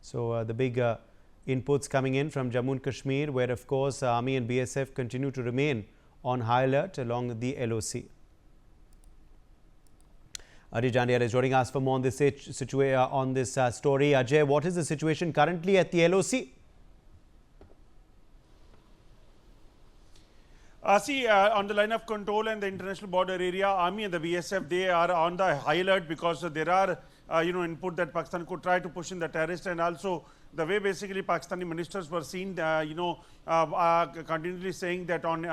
So the big inputs coming in from Jammu and Kashmir, where of course Army and BSF continue to remain on high alert along the LOC. Ajay Jandial is joining us for more on this story. Ajay, what is the situation currently at the LOC? On the line of control and the international border area, Army and the BSF, they are on the high alert because there are, input that Pakistan could try to push in the terrorists, and also the way basically Pakistani ministers were seen, continually saying that on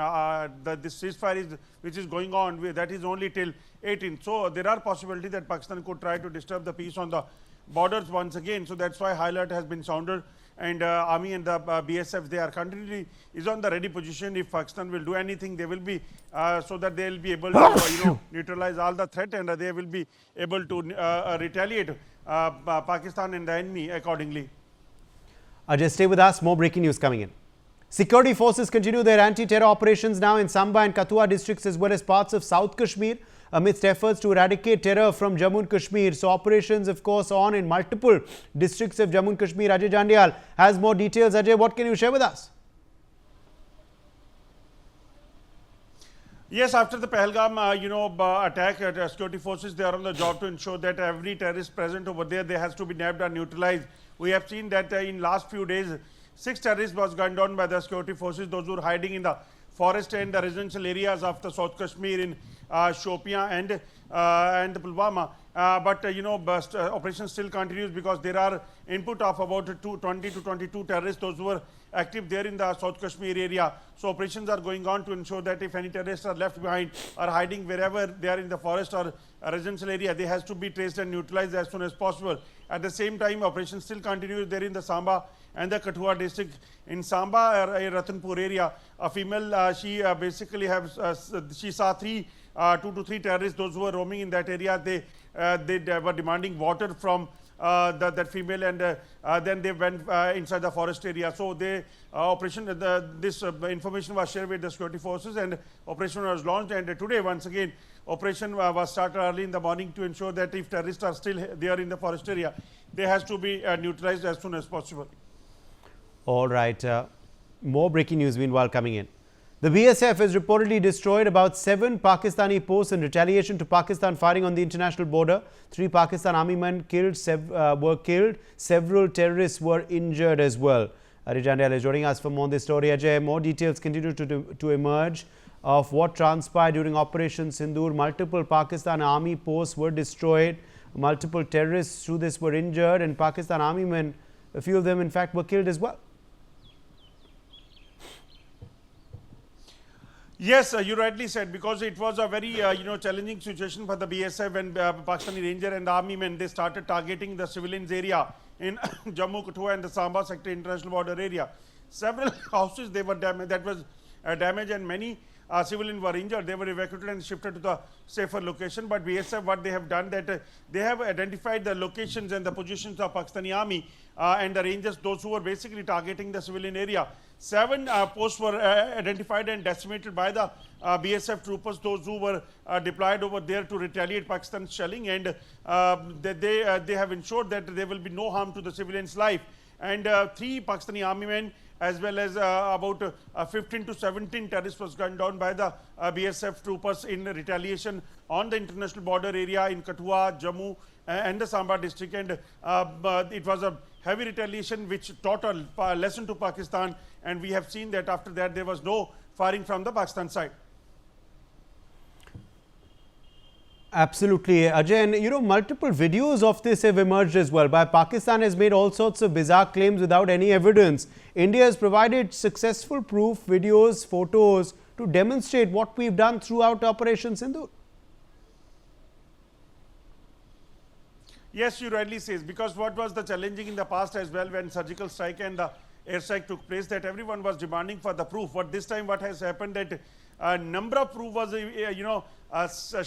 this ceasefire which is going on, that is only till 18th. So there are possibility that Pakistan could try to disturb the peace on the borders once again. So that's why high alert has been sounded. And Army and the BSF, they are continually is on the ready position. If Pakistan will do anything, they will be so that they will be able to neutralize all the threat, and they will be able to retaliate Pakistan and the enemy accordingly. Ajay, stay with us. More breaking news coming in. Security forces continue their anti-terror operations now in Samba and Kathua districts as well as parts of South Kashmir amidst efforts to eradicate terror from Jammu and Kashmir. So operations, of course, on in multiple districts of Jammu and Kashmir. Ajay Jandial has more details. Ajay, what can you share with us? Yes, after the Pahalgam, attack, security forces, they are on the job to ensure that every terrorist present over there, they has to be nabbed and neutralized. We have seen that in last few days, 6 terrorists was gunned down by the security forces, those who were hiding in the forest and the residential areas of the South Kashmir in Shopian and Pulwama. But operation still continues because there are input of about 20 to 22 terrorists, those who were active there in the South Kashmir area. So operations are going on to ensure that if any terrorists are left behind or hiding wherever they are in the forest or a residential area, they has to be traced and neutralized as soon as possible. At the same time, operations still continues there in the Samba and the Kathua district. In Samba, Ratanpur area, a female, she basically she saw 2 to 3 terrorists, those who were roaming in that area. They were demanding water from that female, and then they went inside the forest area. So this information was shared with the security forces, and operation was launched. And today, once again, operation was started early in the morning to ensure that if terrorists are still there in the forest area, they has to be neutralized as soon as possible. All right. More breaking news meanwhile coming in. The BSF has reportedly destroyed about 7 Pakistani posts in retaliation to Pakistan firing on the international border. 3 Pakistan army men were killed. Several terrorists were injured as well. Ajay Jandial is joining us for more on this story. Ajay, more details continue to emerge of what transpired during Operation Sindoor. Multiple Pakistan army posts were destroyed. Multiple terrorists through this were injured, and Pakistan army men, a few of them in fact, were killed as well. Yes, you rightly said, because it was a very challenging situation for the BSF when Pakistani Ranger and the army men, they started targeting the civilians area in Jammu, Kathua and the Samba sector international border area. Several houses, they were damaged, that was damaged, and many civilians were injured. They were evacuated and shifted to the safer location. But BSF, what they have done, that they have identified the locations and the positions of Pakistani army and the Rangers, those who were basically targeting the civilian area. 7 posts were identified and decimated by the BSF troopers, those who were deployed over there to retaliate Pakistan's shelling, and they have ensured that there will be no harm to the civilians' life. And 3 Pakistani army men, as well as about 15 to 17 terrorists was gunned down by the BSF troopers in retaliation on the international border area in Kathua, Jammu and the Samba district. And it was a heavy retaliation which taught a lesson to Pakistan, and we have seen that after that there was no firing from the Pakistan side. Absolutely, Ajay, and multiple videos of this have emerged as well. But Pakistan has made all sorts of bizarre claims without any evidence. India has provided successful proof, videos, photos to demonstrate what we've done throughout Operation Sindoor. Yes, you rightly says, because what was the challenging in the past as well, when surgical strike and the airstrike took place, that everyone was demanding for the proof. But this time what has happened, that a number of proof was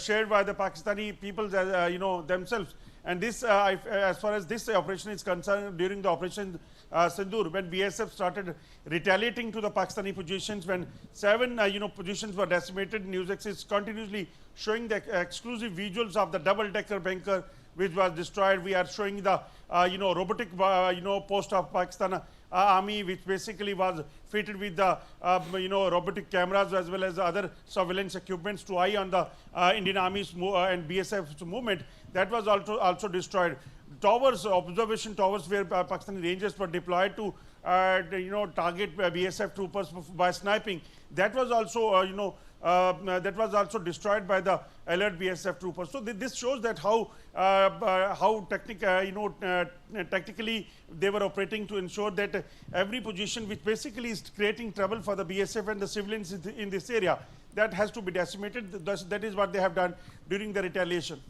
shared by the Pakistani people themselves. And this as far as this operation is concerned, during the Operation Sindoor, when BSF started retaliating to the Pakistani positions, when 7 positions were decimated, NewsX is continuously showing the exclusive visuals of the double-decker bunker which was destroyed. We are showing the robotic post of Pakistan Army, which basically was fitted with the robotic cameras as well as other surveillance equipments to eye on the Indian Army's and BSF's movement. That was also destroyed. Towers, observation towers, where Pakistani Rangers were deployed to target BSF troopers by sniping. That was also destroyed by the alert BSF troopers. So this shows that how tactically they were operating to ensure that every position which basically is creating trouble for the BSF and the civilians in this area, that has to be decimated. That is what they have done during the retaliation.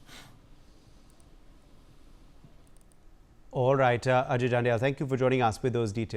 All right, Ajay Jandial, thank you for joining us with those details.